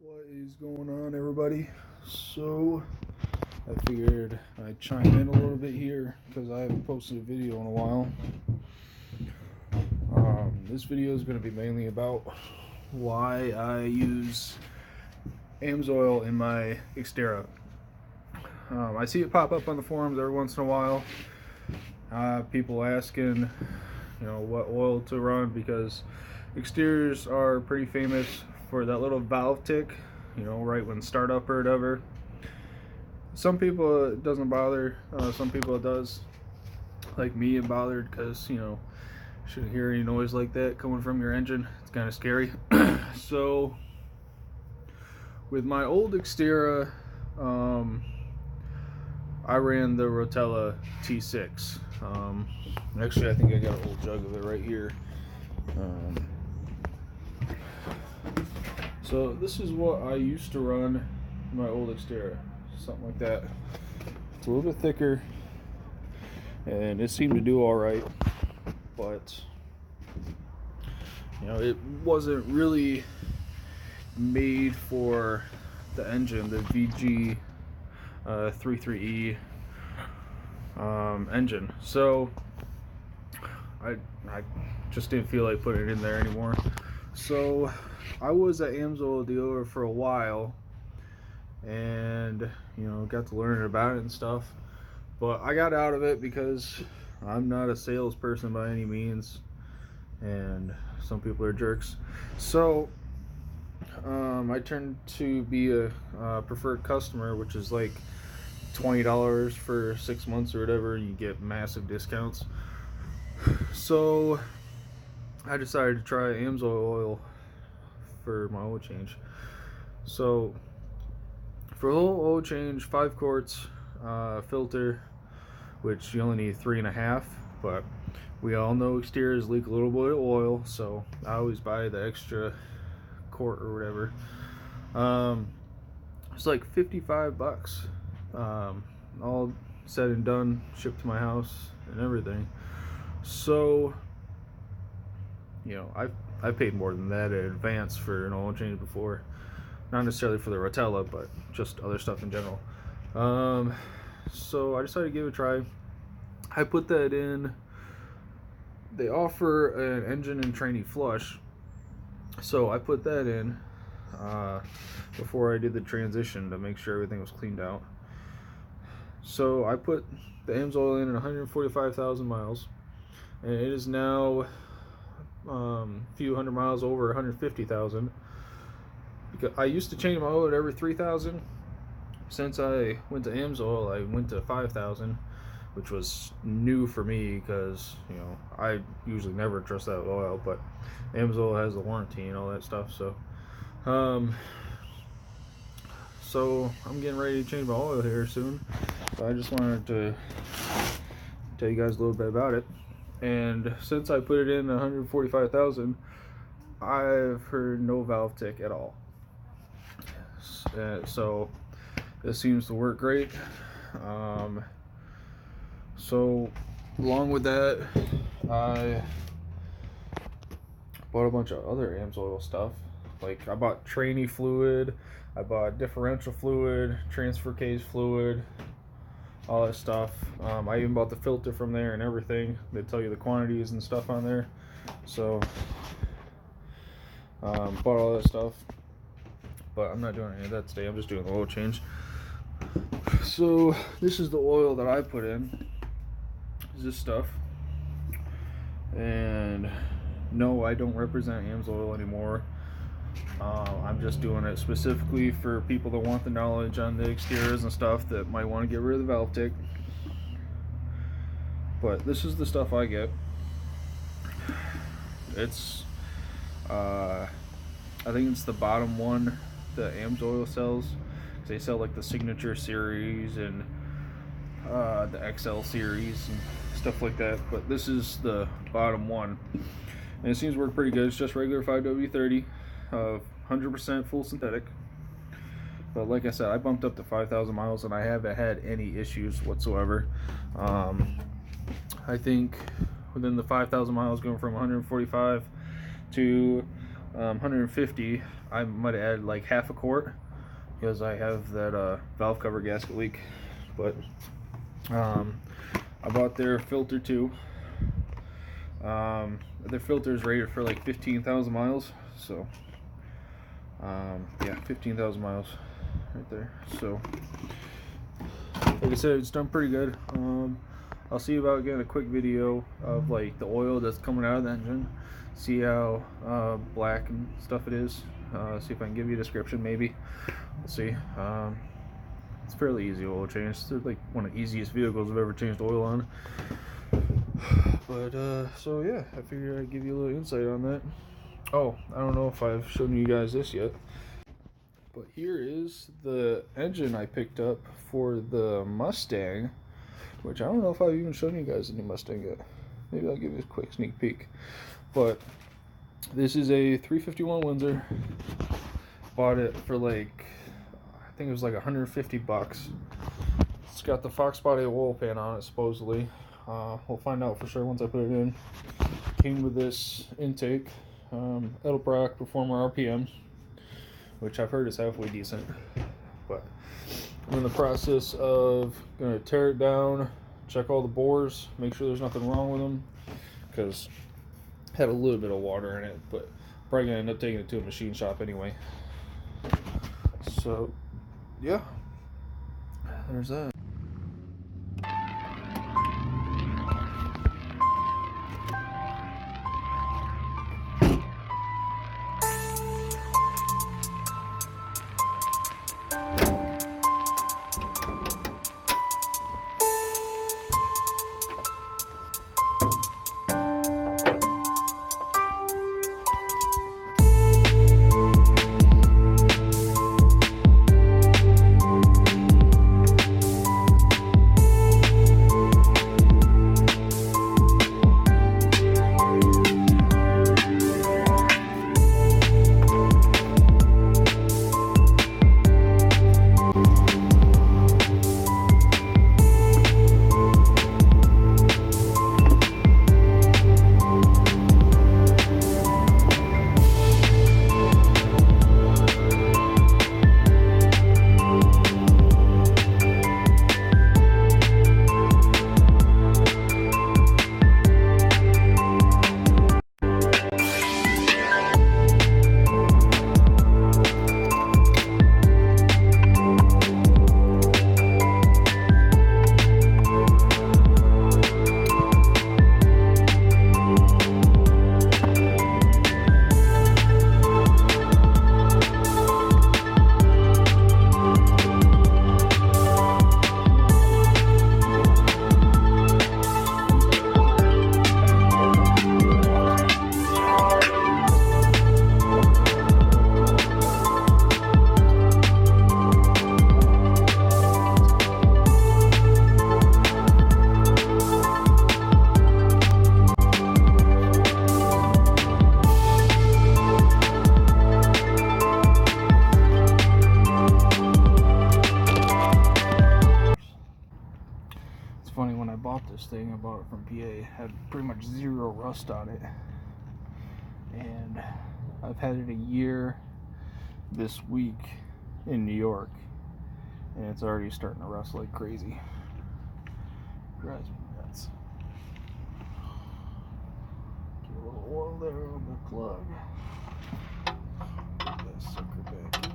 What is going on, everybody? So, I figured I'd chime in a little bit here because I haven't posted a video in a while. This video is going to be mainly about why I use Amsoil in my Xterra. I see it pop up on the forums every once in a while. People asking, what oil to run because Xterras are pretty famous for that little valve tick, right when start up or whatever. Some people it doesn't bother, some people it does. Like me, it bothered because, shouldn't hear any noise like that coming from your engine. It's kind of scary. So, with my old Xterra, I ran the Rotella T6. Actually, I think I got a whole jug of it right here. So this is what I used to run in my old Xterra, something like that. It's a little bit thicker, and it seemed to do all right, but it wasn't really made for the engine, the VG 33E engine. So I just didn't feel like putting it in there anymore. So I was at Amsoil dealer for a while, and got to learn about it and stuff. But I got out of it because I'm not a salesperson by any means, and some people are jerks. So I turned to be a preferred customer, which is like $20 for 6 months or whatever. You get massive discounts. So I decided to try Amsoil oil for my oil change. So for a whole oil change, 5 quarts, filter, which you only need 3.5, but we all know Xterras leak a little bit of oil, so I always buy the extra quart or whatever. It's like $55, all said and done, shipped to my house and everything. So I paid more than that in advance for an oil change before, not necessarily for the Rotella, but just other stuff in general. So I decided to give it a try. I put that in. They offer an engine and tranny flush, so I put that in before I did the transition to make sure everything was cleaned out. So I put the Amsoil in at 145,000 miles, and it is now a few hundred miles over 150,000. Because I used to change my oil at every 3,000. Since I went to Amsoil, I went to 5,000, which was new for me because I usually never trust that oil, but Amsoil has the warranty and all that stuff. So I'm getting ready to change my oil here soon. So I just wanted to tell you guys a little bit about it. And since I put it in 145,000, I've heard no valve tick at all. So this seems to work great. So along with that, I bought a bunch of other Amsoil stuff. Like I bought tranny fluid, I bought differential fluid, transfer case fluid, all that stuff. I even bought the filter from there and everything. They tell you the quantities and stuff on there. So bought all that stuff, but I'm not doing any of that today. I'm just doing the oil change. So this is the oil that I put in. This stuff. And no, I don't represent Amsoil anymore. I'm just doing it specifically for people that want the knowledge on the Xterras and stuff that might want to get rid of the valve tick. But this is the stuff I get. It's I think it's the bottom one that Amsoil sells. They sell like the Signature series and the XL series and stuff like that, but this is the bottom one, and it seems to work pretty good. It's just regular 5W30 of 100% full synthetic, but like I said, I bumped up to 5,000 miles and I haven't had any issues whatsoever. I think within the 5,000 miles, going from 145 to 150, I might have added like half a quart because I have that valve cover gasket leak. But I bought their filter too. Their filter is rated for like 15,000 miles, so yeah, 15,000 miles right there. So like I said, it's done pretty good. I'll see about getting a quick video of like the oil that's coming out of the engine, see how black and stuff it is, see if I can give you a description maybe. We'll see. It's fairly easy oil change. It's like one of the easiest vehicles I've ever changed oil on. But so yeah, I figured I'd give you a little insight on that. Oh, I don't know if I've shown you guys this yet, but here is the engine I picked up for the Mustang, which I don't know if I've even shown you guys the new Mustang yet. Maybe I'll give you a quick sneak peek. But this is a 351 Windsor. Bought it for like, I think it was like 150 bucks. It's got the Fox body oil pan on it supposedly. We'll find out for sure once I put it in. Came with this intake, Edelbrock Performer RPMs, which I've heard is halfway decent. But I'm in the process of gonna tear it down, check all the bores, make sure there's nothing wrong with them, because it had a little bit of water in it, but probably gonna end up taking it to a machine shop anyway. So yeah, there's that. Funny, when I bought this thing, I bought it from PA, had pretty much zero rust on it, and I've had it a year this week in New York, and it's already starting to rust like crazy. Drives me nuts. Get a little oil there on the plug. Put that sucker back in.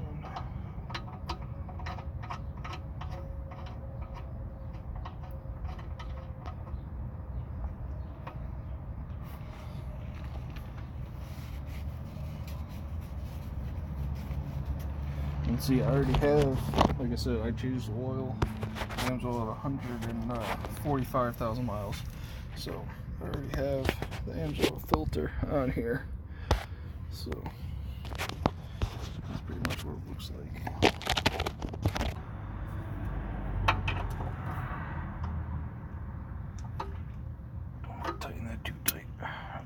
And see, I already have, like I said, I changed the oil. Amsoil at 145,000 miles. So I already have the Amsoil filter on here. So that's pretty much what it looks like. Don't tighten that too tight.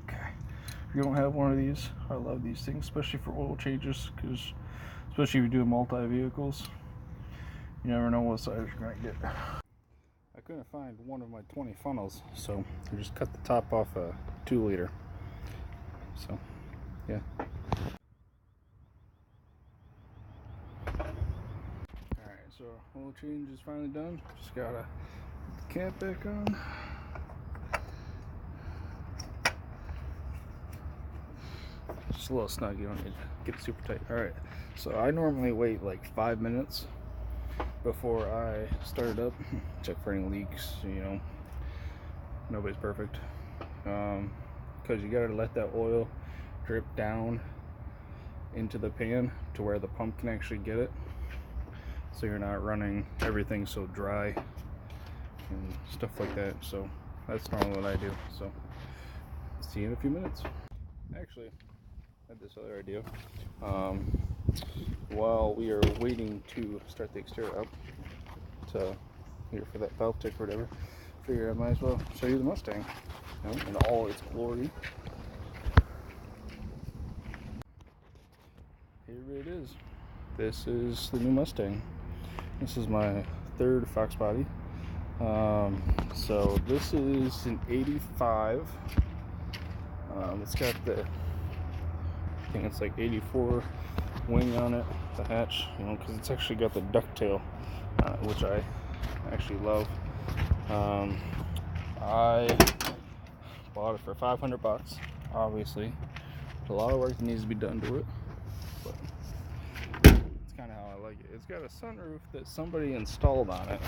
Okay. If you don't have one of these, I love these things, especially for oil changes, because especially if you're doing multi-vehicles, you never know what size you're going to get. I couldn't find one of my 20 funnels, so I just cut the top off a 2 liter. So, yeah. So oil change is finally done. Just gotta put the cap back on. Just a little snug, you don't need to get it super tight. Alright, so I normally wait like 5 minutes before I start it up. Check for any leaks, you know. Nobody's perfect. Because you gotta let that oil drip down into the pan to where the pump can actually get it, so you're not running everything so dry and stuff like that. So that's normally what I do. So see you in a few minutes. Actually, I had this other idea. While we are waiting to start the Xterra up to here for that valve tick or whatever, figure I might as well show you the Mustang, you know, in all its glory. Here it is. This is the new Mustang. This is my third Fox body. So this is an 85. It's got the, I think it's like 84 wing on it, the hatch, you know, because it's actually got the ducktail, which I actually love. I bought it for $500. Obviously, a lot of work that needs to be done to it, but it's kind of how I like it. It's got a sunroof that somebody installed on it,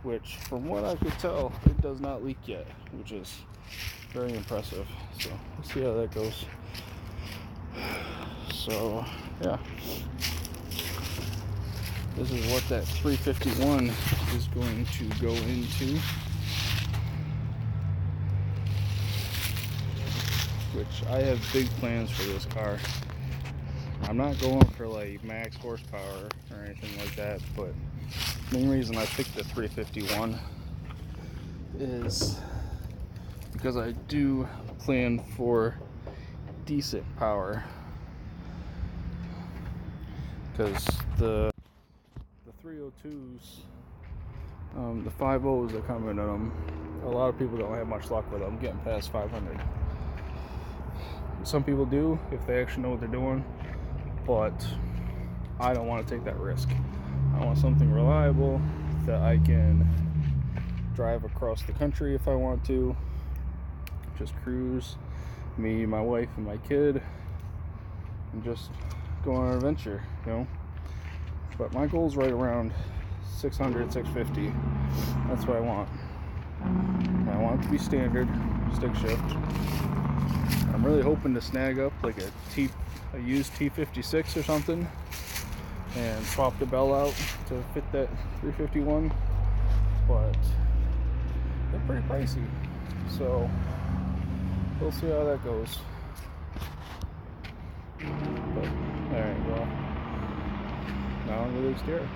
which, from what I could tell, it does not leak yet, which is very impressive. So let's see how that goes. So yeah, this is what that 351 is going to go into, which I have big plans for this car. I'm not going for like max horsepower or anything like that, but the main reason I picked the 351 is because I do plan for decent power. Because the 302s, the 50s that come in them, a lot of people don't have much luck with them getting past 500. Some people do if they actually know what they're doing, but I don't want to take that risk. I want something reliable that I can drive across the country if I want to, just cruise, me, my wife, and my kid, and just go on an adventure, you know. But my goal is right around 600, 650. That's what I want. I want it to be standard stick shift. I'm really hoping to snag up like a used T56 or something and swap the bell out to fit that 351, but they're pretty pricey, so we'll see how that goes. But alright, well, now on to the Xterra.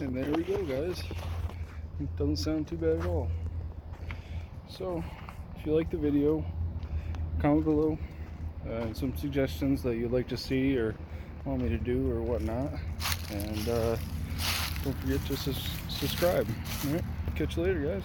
And there we go, guys. It doesn't sound too bad at all. So, if you like the video, comment below some suggestions that you'd like to see or want me to do or whatnot. And don't forget to subscribe. Alright, catch you later, guys.